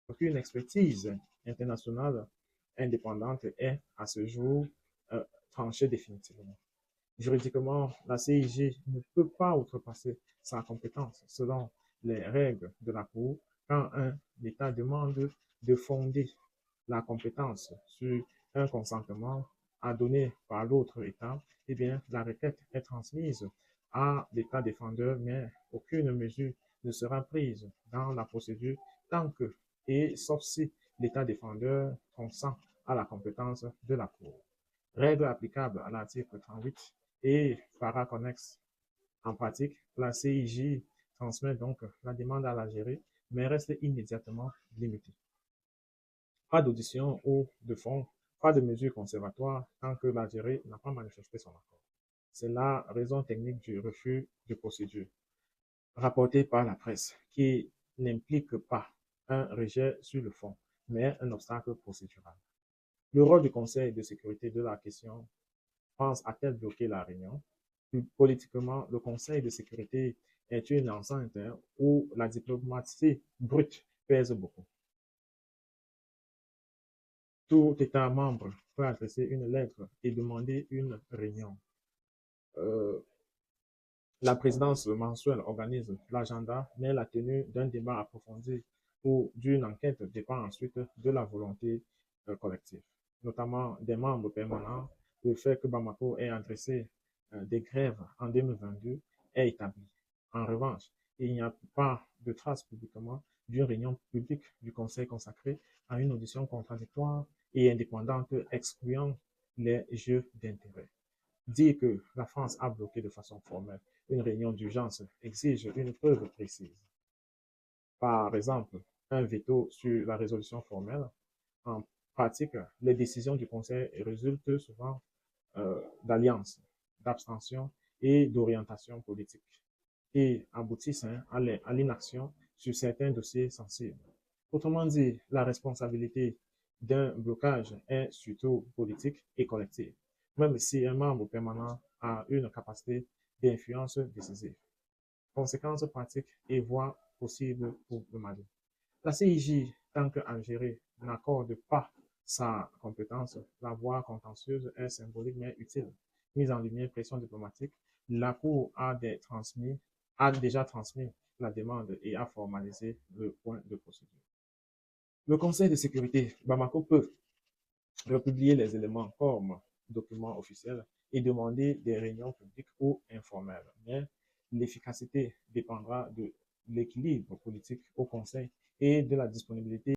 Aucune expertise internationale indépendante est à ce jour tranchée définitivement. Juridiquement, la CIG ne peut pas outrepasser sa compétence selon les règles de la Cour quand un État demande de fonder la compétence sur un consentement à donner par l'autre État. Eh bien, la requête est transmise à l'État défendeur, mais aucune mesure ne sera prise dans la procédure tant que, et sauf si l'État défendeur consent à la compétence de la Cour. Règle applicable à l'article 38 et para-connexe. En pratique, la CIJ transmet donc la demande à l'Algérie, mais reste immédiatement limitée. Pas d'audition ou de fond, pas de mesures conservatoires tant que l'Algérie n'a pas manifesté son accord. C'est la raison technique du refus de procédure, rapporté par la presse, qui n'implique pas un rejet sur le fond, mais un obstacle procédural. Le rôle du Conseil de sécurité de la question pense a-t-elle bloqué la réunion? Politiquement, le Conseil de sécurité est une enceinte où la diplomatie brute pèse beaucoup. Tout État membre peut adresser une lettre et demander une réunion. Euh, la présidence mensuelle organise l'agenda, mais la tenue d'un débat approfondi ou d'une enquête dépend ensuite de la volonté collective, notamment des membres permanents. Le fait que Bamako ait adressé des grèves en 2022 est établi. En revanche, il n'y a pas de trace publiquement d'une réunion publique du Conseil consacrée à une audition contradictoire et indépendante excluant les jeux d'intérêt. Dire que la France a bloqué de façon formelle une réunion d'urgence exige une preuve précise. Par exemple, un veto sur la résolution formelle. En pratique, les décisions du Conseil résultent souvent d'alliances, d'abstention et d'orientation politique et aboutissent à l'inaction sur certains dossiers sensibles. Autrement dit, la responsabilité d'un blocage est surtout politique et collective, même si un membre permanent a une capacité d'influence décisive. Conséquences pratiques et voies possibles pour le Mali. La CIJ, tant qu'Algérie n'accorde pas sa compétence, la voie contentieuse est symbolique mais utile. Mise en lumière, pression diplomatique, la Cour a déjà transmis la demande et a formalisé le point de procédure. Le Conseil de sécurité, Bamako peut republier les éléments comme documents officiels et demander des réunions publiques ou informelles. Mais l'efficacité dépendra de l'équilibre politique au Conseil et de la disponibilité